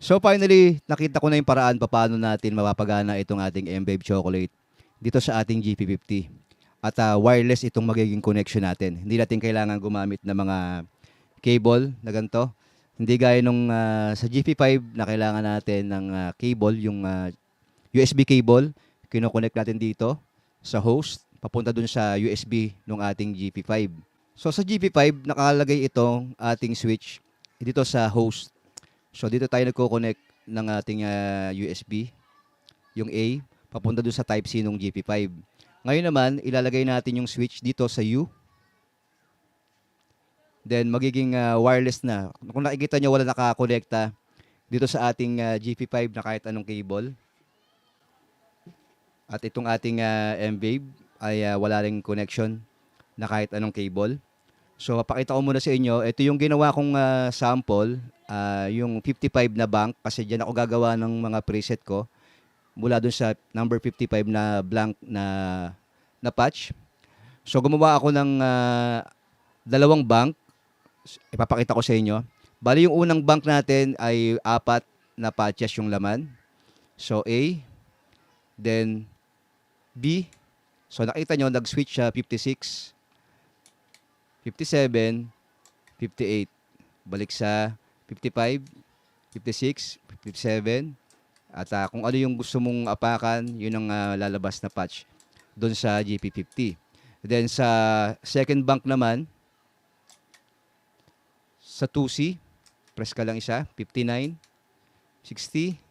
So finally, nakita ko na yung paraan paano natin mapapagana itong ating M-Babe Chocolate dito sa ating GP50. At wireless itong magiging connection natin. Hindi natin kailangan gumamit ng mga cable na ganito. Hindi gaya nung sa GP5 na kailangan natin ng cable, yung USB cable, kinoconnect natin dito sa host, papunta dun sa USB ng ating GP5. So sa GP5, nakalagay itong ating switch dito sa host. So dito tayo nagko-connect ng ating USB, yung A, papunta doon sa Type-C ng GP5. Ngayon naman, ilalagay natin yung switch dito sa U. Then magiging wireless na. Kung nakikita nyo, wala nakakonekta dito sa ating GP5 na kahit anong cable. At itong ating M-Babe ay wala ring connection na kahit anong cable. So, papakita ko muna sa inyo. Ito yung ginawa kong sample, yung 55 na bank, kasi dyan ako gagawa ng mga preset ko mula dun sa number 55 na blank na patch. So, gumawa ako ng dalawang bank. Ipapakita ko sa inyo. Bali, yung unang bank natin ay 4 na patches yung laman. So, A, then B. So, nakita nyo, nag-switch siya 56, 57, 58. Balik sa 55, 56, 57. At kung ano yung gusto mong apakan, yun ang lalabas na patch doon sa GP50. Then sa second bank naman, sa 2C, press ka lang isa, 59, 60,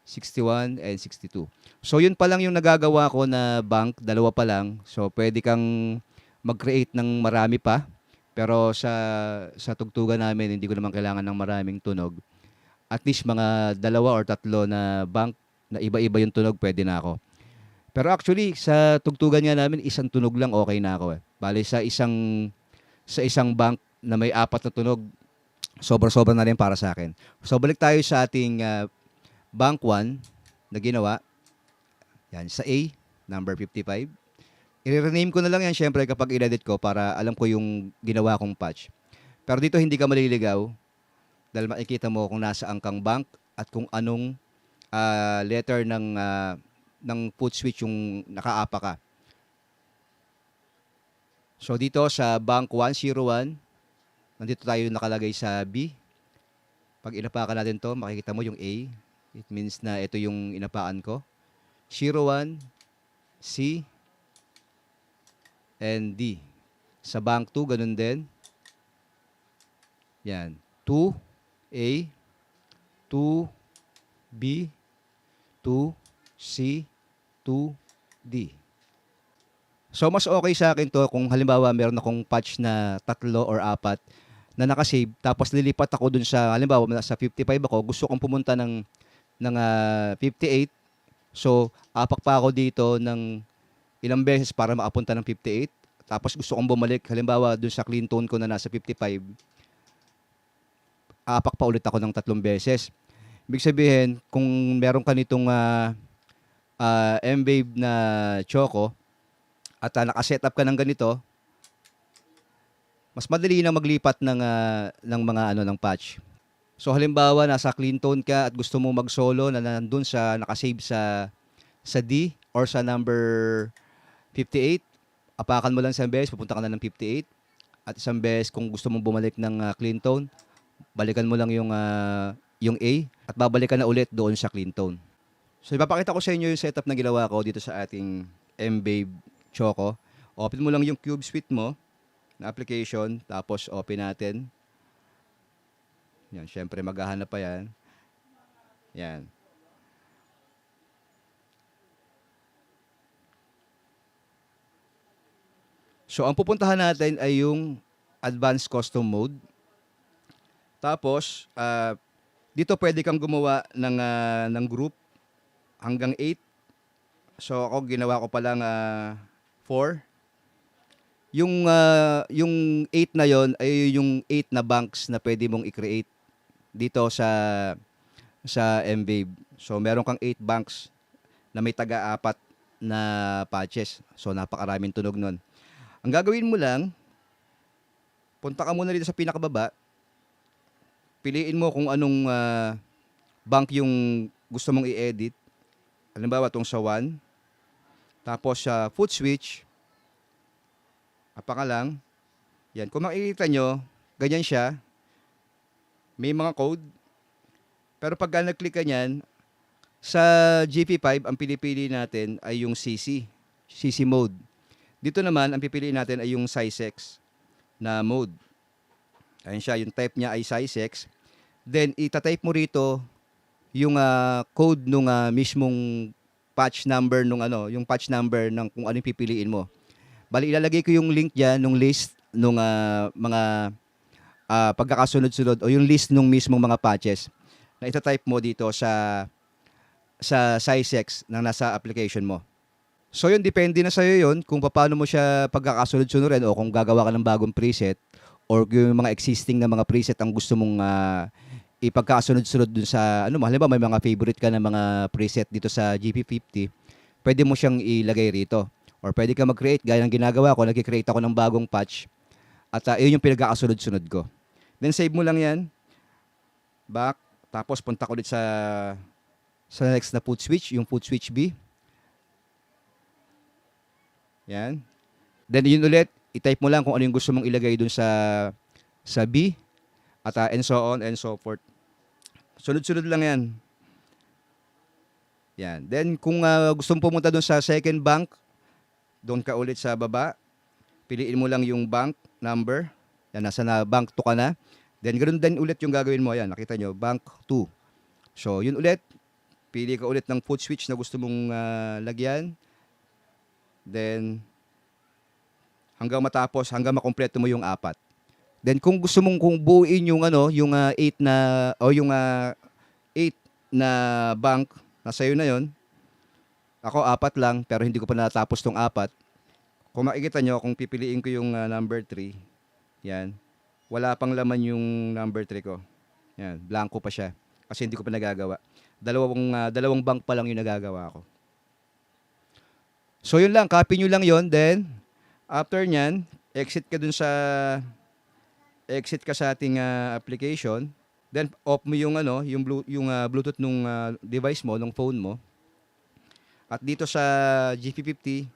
61, and 62. So yun pa lang yung nagagawa ko na bank, dalawa pa lang. So pwede kang mag-create ng marami pa. Pero sa tugtugan namin, hindi ko naman kailangan ng maraming tunog. At least mga 2 or 3 na bank na iba-iba yung tunog, pwede na ako. Pero actually, sa tugtugan nga namin, isang tunog lang okay na ako. Bali, sa isang bank na may 4 na tunog, sobra-sobra na rin para sa akin. So balik tayo sa ating bank 1 na ginawa. Yan, sa A, number 55. I-rename ko na lang yan syempre kapag i-edit ko para alam ko yung ginawa kong patch. Pero dito hindi ka maliligaw dahil makikita mo kung nasaan kang bank at kung anong letter ng put switch yung nakaapa ka. So dito sa bank 101, nandito tayo nakalagay sa B. Pag inapakan natin to, makikita mo yung A. It means na ito yung inapaan ko. 01, C, and D. Sa bank 2, ganun din. Yan. 2, A, 2, B, 2, C, 2, D. So, mas okay sa akin to kung halimbawa meron akong patch na 3 or 4 na nakasave, tapos lilipat ako dun sa, halimbawa sa 55 ako, gusto kong pumunta ng 58. So, apak pa ako dito ng ilang beses para makapunta ng 58. Tapos gusto kong bumalik, halimbawa dun sa clean tone ko na nasa 55, apak pa ulit ako ng 3 beses. Ibig sabihin, kung meron ka nitong M-Babe na Choco at nakasetup ka ng ganito, mas madali na maglipat ng mga ng patch. So halimbawa nasa clean tone ka at gusto mo mag-solo na nandun sa nakasave sa D or sa number 58, apakan mo lang isang beses, pupunta ka na ng 58. At isang beses kung gusto mong bumalik ng clean tone, balikan mo lang yung A at babalikan na ulit doon sa clean tone. So ipapakita ko sa inyo yung setup na ginawa ko dito sa ating M-Babe Choco. Open mo lang yung Cube Suite mo na application, tapos open natin. Yan, syempre maghahanap pa yan. Yan. So, ang pupuntahan natin ay yung Advanced Custom Mode. Tapos, dito pwede kang gumawa ng group hanggang 8. So, ako ginawa ko pa lang 4. Yung 8 na yon ay yung 8 na banks na pwede mong i-create dito sa M-Babe. So, meron kang 8 banks na may taga-4 na patches. So, napakaraming tunog nun. Ang gagawin mo lang, punta ka muna dito sa pinakababa, piliin mo kung anong bank yung gusto mong i-edit. Halimbawa, itong sa 1. Tapos sa foot switch, lang. Yan. Kung makikita nyo, ganyan siya. May mga code. Pero pagka nag-click ka niyan, sa GP5, ang pinipili natin ay yung CC mode. Dito naman, ang pipiliin natin ay yung SizeX na mode. Ayan siya, yung type niya ay SizeX. Then, itatype mo rito yung code nung mismong patch number yung patch number ng kung ano yung pipiliin mo. Bali, ilalagay ko yung link diyan nung list nung mga pagkakasunod-sunod o yung list nung mismong mga patches na itatype mo dito sa SizeX na nasa application mo. So yun, depende na sa'yo yun kung paano mo siya pagkakasunod-sunodin o kung gagawa ka ng bagong preset or yung mga existing na mga preset ang gusto mong ipagkasunod-sunod dun sa, halimbawa may mga favorite ka na mga preset dito sa GP50, pwede mo siyang ilagay rito. Or pwede ka mag-create, gaya ng ginagawa ko, nag-create ako ng bagong patch at yun yung pinagkakasunod-sunod ko. Then save mo lang yan, back, tapos punta ko ulit sa next na foot switch, yung foot switch B. Yan. Then yun ulit, i-type mo lang kung ano yung gusto mong ilagay dun sa B at and so on and so forth. Sunod-sunod lang yan. Yan. Then kung gusto mong pumunta dun sa second bank, doon ka ulit sa baba. Piliin mo lang yung bank number. Yan, nasa na bank 2 ka na. Then ganoon din ulit yung gagawin mo. Yan, nakita nyo, bank 2. So yun ulit. Pili ka ulit ng foot switch na gusto mong lagyan. Then hanggang matapos, hanggang makompleto mo yung 4. Then kung gusto mong buuin yung yung 8 na o yung 8 na bank, nasa iyo na yon. Ako 4 lang pero hindi ko pa natapos tong 4. Kung makikita nyo, kung pipiliin ko yung number 3, yan. Wala pang laman yung number 3 ko. Yan, blanco pa siya kasi hindi ko pa nagagawa. Dalawang bank pa lang yung nagagawa ko. So yun lang, copy nyo lang yon. Then after nyan, exit ka sa ating application. Then off mo yung Bluetooth nung device mo, nung phone mo. At dito sa GP50,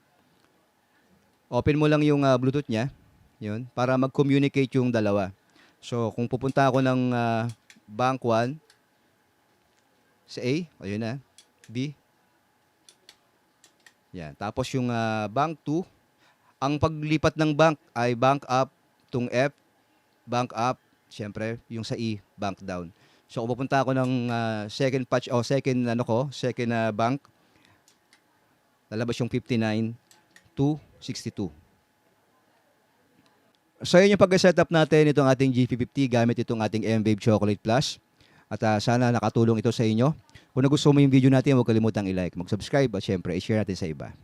open mo lang yung Bluetooth niya, yun, para mag-communicate yung dalawa. So kung pupunta ako ng bank 1 sa A, ayun na, B. Yan. Tapos yung bank 2, ang paglipat ng bank ay bank up tung F, bank up, siyempre, yung sa E, bank down. So kung pupunta ako ng second patch o second bank, lalabas yung 59 to 62. So yun yung pag-setup natin itong ating GP50 gamit itong ating M-Wave Chocolate Plus. At sana nakatulong ito sa inyo. Kung nagustuhan mo yung video natin, huwag kalimutang i-like, mag-subscribe at syempre i-share natin sa iba.